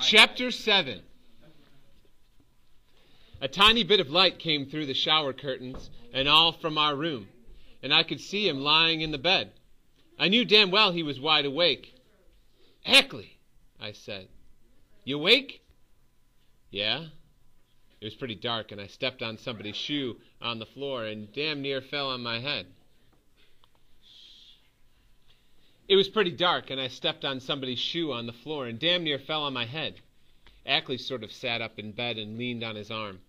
Chapter 7. A tiny bit of light came through the shower curtains and all from our room, and I could see him lying in the bed. I knew damn well he was wide awake. "Ackley," I said. "You awake?" "Yeah." It was pretty dark, and I stepped on somebody's shoe on the floor and damn near fell on my head. It was pretty dark, and I stepped on somebody's shoe on the floor and damn near fell on my head. Ackley sort of sat up in bed and leaned on his arm.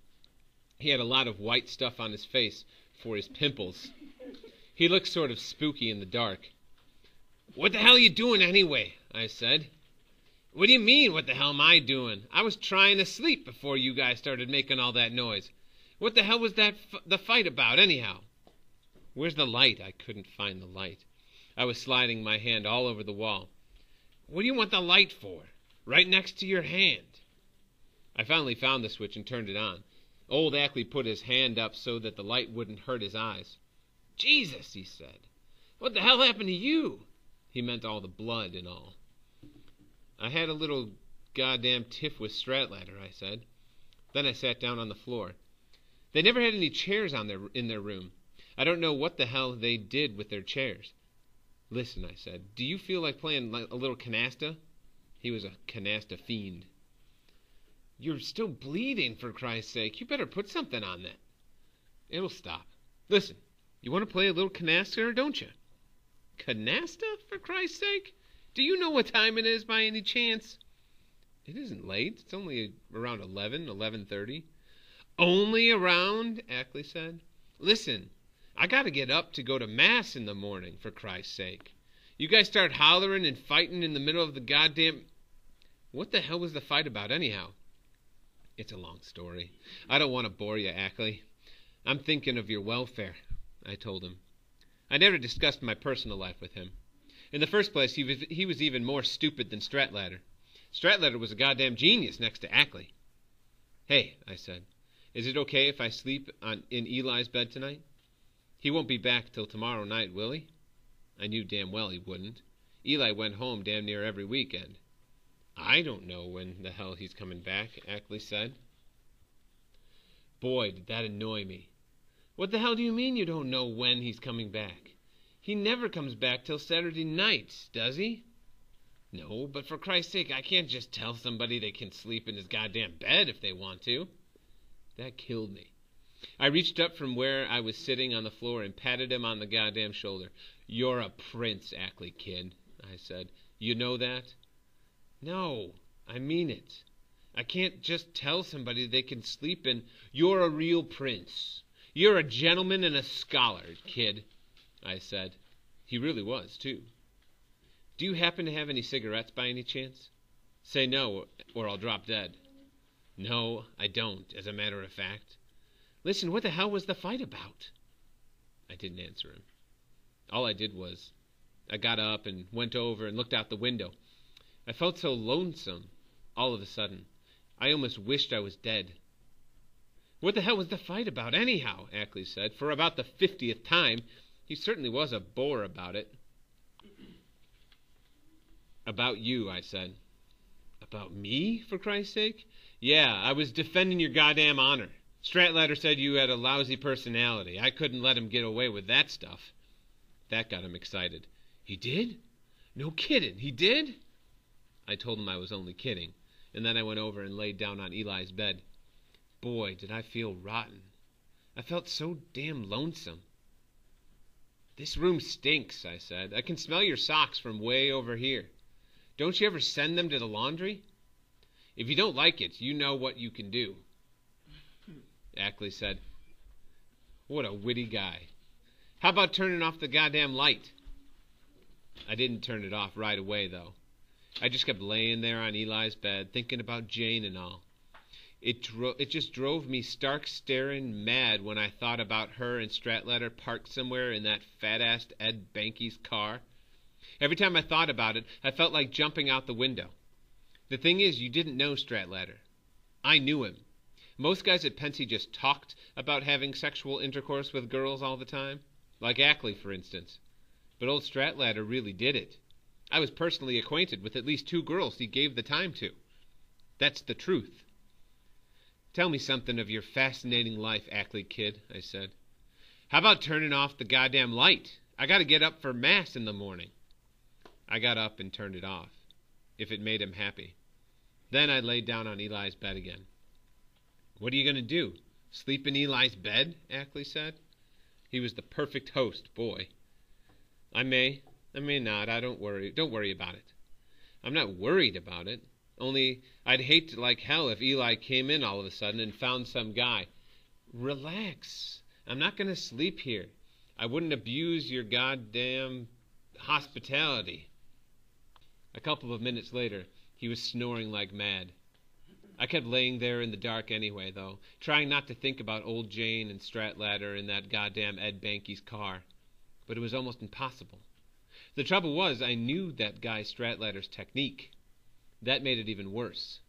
He had a lot of white stuff on his face for his pimples. He looked sort of spooky in the dark. "What the hell are you doing anyway?" I said. "What do you mean, what the hell am I doing? I was trying to sleep before you guys started making all that noise. What the hell was that the fight about anyhow?" "Where's the light?" I couldn't find the light. I was sliding my hand all over the wall. "What do you want the light for? Right next to your hand." I finally found the switch and turned it on. Old Ackley put his hand up so that the light wouldn't hurt his eyes. "Jesus," he said. "What the hell happened to you?" He meant all the blood and all. "I had a little goddamn tiff with Stratladder," I said. Then I sat down on the floor. They never had any chairs in their room. I don't know what the hell they did with their chairs. "Listen," I said, "do you feel like playing a little canasta?" He was a canasta fiend. "You're still bleeding, for Christ's sake. You better put something on that." "It'll stop. Listen, you want to play a little canasta, or don't you?" "Canasta, for Christ's sake? Do you know what time it is by any chance?" "It isn't late. It's only around 11:30. "Only around?" Ackley said. "Listen, I got to get up to go to Mass in the morning, for Christ's sake. You guys start hollering and fighting in the middle of the goddamn... What the hell was the fight about anyhow?" "It's a long story. I don't want to bore you, Ackley. I'm thinking of your welfare," I told him. I never discussed my personal life with him. In the first place, he was even more stupid than Stratladder. Stratladder was a goddamn genius next to Ackley. "Hey," I said, "is it okay if I sleep in Eli's bed tonight? He won't be back till tomorrow night, will he?" I knew damn well he wouldn't. Eli went home damn near every weekend. "I don't know when the hell he's coming back," Ackley said. Boy, did that annoy me. "What the hell do you mean you don't know when he's coming back? He never comes back till Saturday nights, does he?" "No, but for Christ's sake, I can't just tell somebody they can sleep in his goddamn bed if they want to." That killed me. I reached up from where I was sitting on the floor and patted him on the goddamn shoulder. "You're a prince, Ackley kid," I said. "You know that?" "No, I mean it. I can't just tell somebody they can sleep in..." "You're a real prince. You're a gentleman and a scholar, kid," I said. He really was, too. "Do you happen to have any cigarettes by any chance? Say no, or I'll drop dead." "No, I don't, as a matter of fact." "Listen, what the hell was the fight about?" I didn't answer him. All I did was, I got up and went over and looked out the window. I felt so lonesome all of a sudden. I almost wished I was dead. "What the hell was the fight about anyhow?" Ackley said, for about the 50th time. He certainly was a bore about it. "About you," I said. "About me, for Christ's sake?" "Yeah, I was defending your goddamn honor. Stratladder said you had a lousy personality. I couldn't let him get away with that stuff." That got him excited. "He did? No kidding, he did?" I told him I was only kidding, and then I went over and laid down on Eli's bed. Boy, did I feel rotten. I felt so damn lonesome. "This room stinks," I said. "I can smell your socks from way over here. Don't you ever send them to the laundry? If you don't like it, you know what you can do." Ackley said, "What a witty guy. How about turning off the goddamn light?" I didn't turn it off right away, though. I just kept laying there on Eli's bed, thinking about Jane and all. It just drove me stark staring mad when I thought about her and Stratladder parked somewhere in that fat-assed Ed Banky's car. Every time I thought about it, I felt like jumping out the window. The thing is, you didn't know Stratladder. I knew him. Most guys at Pensy just talked about having sexual intercourse with girls all the time. Like Ackley, for instance. But old Stratladder really did it. I was personally acquainted with at least 2 girls he gave the time to. That's the truth. Tell me something of your fascinating life, Ackley kid, I said. How about turning off the goddamn light? I got to get up for Mass in the morning. I got up and turned it off, if it made him happy. Then I laid down on Eli's bed again. What are you going to do? Sleep in Eli's bed? Ackley said. He was the perfect host, boy. I may not. Don't worry about it. I'm not worried about it. Only I'd hate like hell if Eli came in all of a sudden and found some guy. Relax. I'm not going to sleep here. I wouldn't abuse your goddamn hospitality. A couple of minutes later, he was snoring like mad. I kept laying there in the dark anyway, though, trying not to think about old Jane and Stratladder in that goddamn Ed Banky's car. But it was almost impossible. The trouble was, I knew that guy Stratladder's technique. That made it even worse.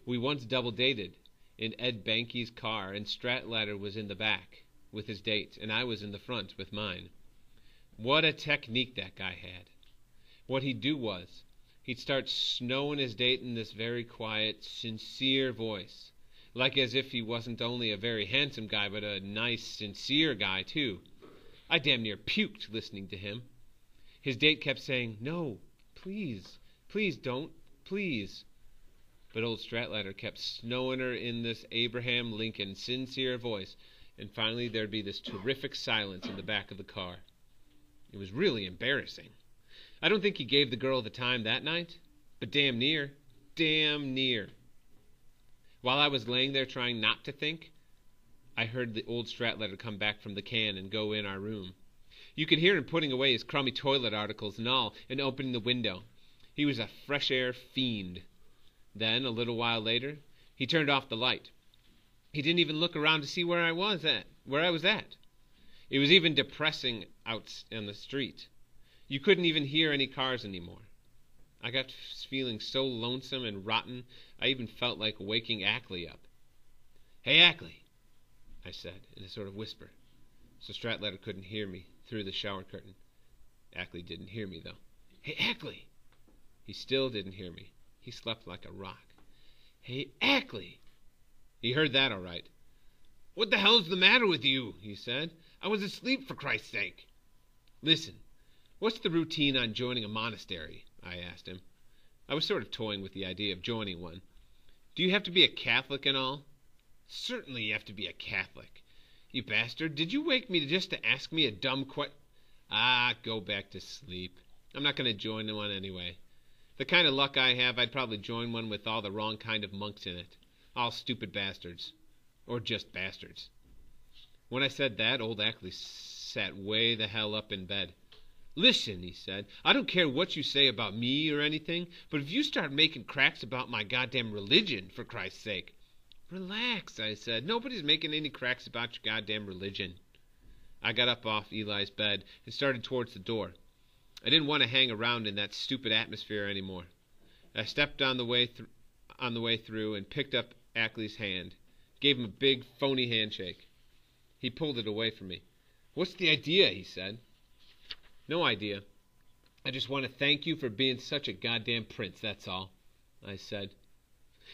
We once double-dated in Ed Banky's car, and Stratladder was in the back with his date, and I was in the front with mine. What a technique that guy had. What he'd do was, he'd start snowing his date in this very quiet, sincere voice, like as if he wasn't only a very handsome guy, but a nice, sincere guy, too. I damn near puked listening to him. His date kept saying, "No, please, please don't, please." But old Stratladder kept snowing her in this Abraham Lincoln sincere voice, and finally there'd be this terrific silence in the back of the car. It was really embarrassing. I don't think he gave the girl the time that night, but damn near. Damn near. While I was laying there trying not to think, I heard the old Stratladder come back from the can and go in our room. You could hear him putting away his crummy toilet articles and all, and opening the window. He was a fresh air fiend. Then, a little while later, he turned off the light. He didn't even look around to see where I was at. It was even depressing out on the street. You couldn't even hear any cars anymore. I got feeling so lonesome and rotten, I even felt like waking Ackley up. "Hey, Ackley," I said in a sort of whisper, so Stratladder couldn't hear me through the shower curtain. Ackley didn't hear me, though. "Hey, Ackley!" He still didn't hear me. He slept like a rock. "Hey, Ackley!" He heard that all right. "What the hell's the matter with you?" he said. "I was asleep, for Christ's sake." "Listen, what's the routine on joining a monastery?" I asked him. I was sort of toying with the idea of joining one. "Do you have to be a Catholic and all?" "Certainly you have to be a Catholic. You bastard, did you wake me just to ask me a dumb go back to sleep. I'm not going to join one anyway. The kind of luck I have, I'd probably join one with all the wrong kind of monks in it. All stupid bastards. Or just bastards." When I said that, old Ackley sat way the hell up in bed. "Listen," he said, "I don't care what you say about me or anything, but if you start making cracks about my goddamn religion, for Christ's sake." "Relax," I said. "Nobody's making any cracks about your goddamn religion." I got up off Eli's bed and started towards the door. I didn't want to hang around in that stupid atmosphere anymore. I stepped on the way through and picked up Ackley's hand, gave him a big, phony handshake. He pulled it away from me. "What's the idea?" he said. "No idea. I just want to thank you for being such a goddamn prince, that's all," I said.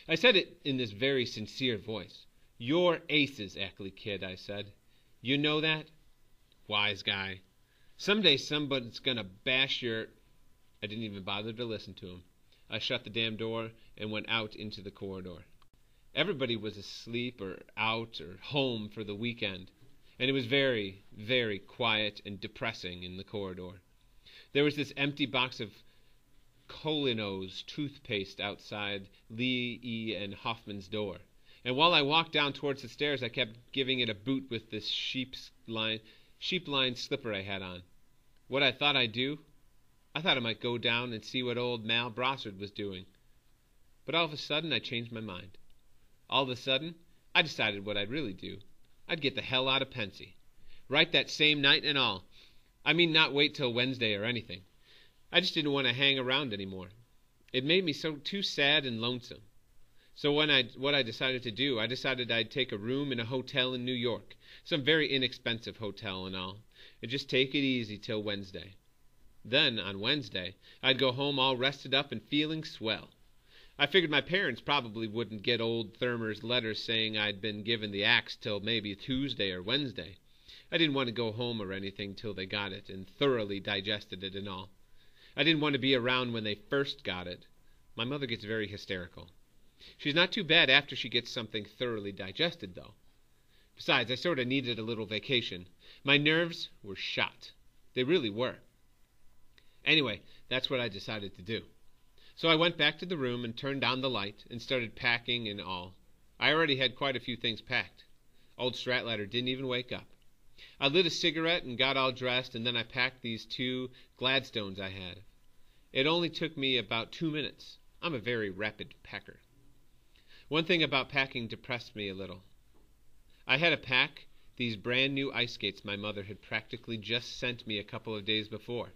I said it in this very sincere voice. "You're aces, Ackley kid," I said. "You know that?" Wise guy. "Someday somebody's going to bash your—" I didn't even bother to listen to him. I shut the damn door and went out into the corridor. Everybody was asleep or out or home for the weekend, and it was very, very quiet and depressing in the corridor. There was this empty box of Colino's toothpaste outside Lee E. and Hoffman's door, and while I walked down towards the stairs, I kept giving it a boot with this sheep-lined slipper I had on. What I thought I'd do? I thought I might go down and see what old Mal Brossard was doing. But all of a sudden, I changed my mind. All of a sudden, I decided what I'd really do. I'd get the hell out of Pensy. Right that same night and all. I mean, not wait till Wednesday or anything. I just didn't want to hang around anymore. It made me too sad and lonesome. So what I decided to do, I decided I'd take a room in a hotel in New York, some very inexpensive hotel and all, and just take it easy till Wednesday. Then, on Wednesday, I'd go home all rested up and feeling swell. I figured my parents probably wouldn't get old Thurmer's letters saying I'd been given the axe till maybe Tuesday or Wednesday. I didn't want to go home or anything till they got it and thoroughly digested it and all. I didn't want to be around when they first got it. My mother gets very hysterical. She's not too bad after she gets something thoroughly digested, though. Besides, I sort of needed a little vacation. My nerves were shot. They really were. Anyway, that's what I decided to do. So I went back to the room and turned on the light and started packing and all. I already had quite a few things packed. Old Stratlatter didn't even wake up. I lit a cigarette and got all dressed, and then I packed these 2 Gladstones I had. It only took me about 2 minutes. I'm a very rapid packer. One thing about packing depressed me a little. I had to pack these brand new ice skates my mother had practically just sent me a couple of days before.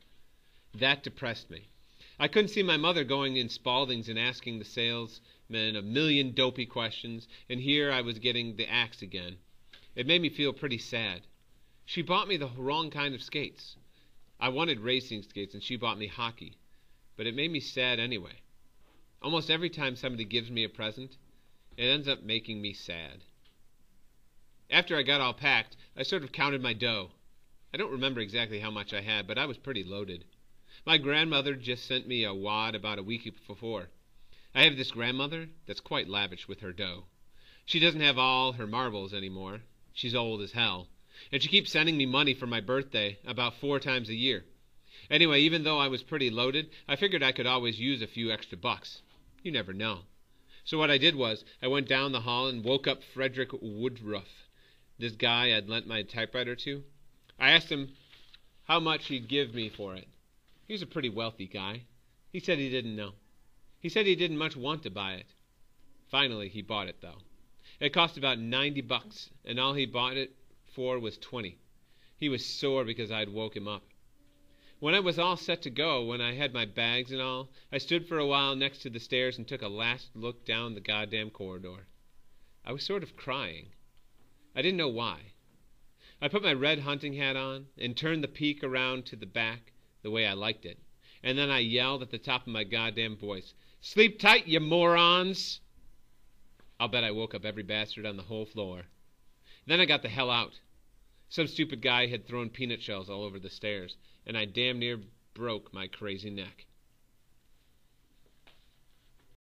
That depressed me. I couldn't see my mother going in Spalding's and asking the salesman a million dopey questions, and here I was getting the axe again. It made me feel pretty sad. She bought me the wrong kind of skates. I wanted racing skates, and she bought me hockey. But it made me sad anyway. Almost every time somebody gives me a present, it ends up making me sad. After I got all packed, I sort of counted my dough. I don't remember exactly how much I had, but I was pretty loaded. My grandmother just sent me a wad about a week before. I have this grandmother that's quite lavish with her dough. She doesn't have all her marbles anymore. She's old as hell. And she keeps sending me money for my birthday about 4 times a year. Anyway, even though I was pretty loaded, I figured I could always use a few extra bucks. You never know. So what I did was, I went down the hall and woke up Frederick Woodruff, this guy I'd lent my typewriter to. I asked him how much he'd give me for it. He was a pretty wealthy guy. He said he didn't know. He said he didn't much want to buy it. Finally, he bought it, though. It cost about 90 bucks, and all he bought it for was 20. He was sore because I'd woke him up. When I was all set to go, when I had my bags and all, I stood for a while next to the stairs and took a last look down the goddamn corridor. I was sort of crying. I didn't know why. I put my red hunting hat on and turned the peak around to the back the way I liked it, and then I yelled at the top of my goddamn voice, "Sleep tight, you morons!" I'll bet I woke up every bastard on the whole floor. Then I got the hell out. Some stupid guy had thrown peanut shells all over the stairs, and I damn near broke my crazy neck.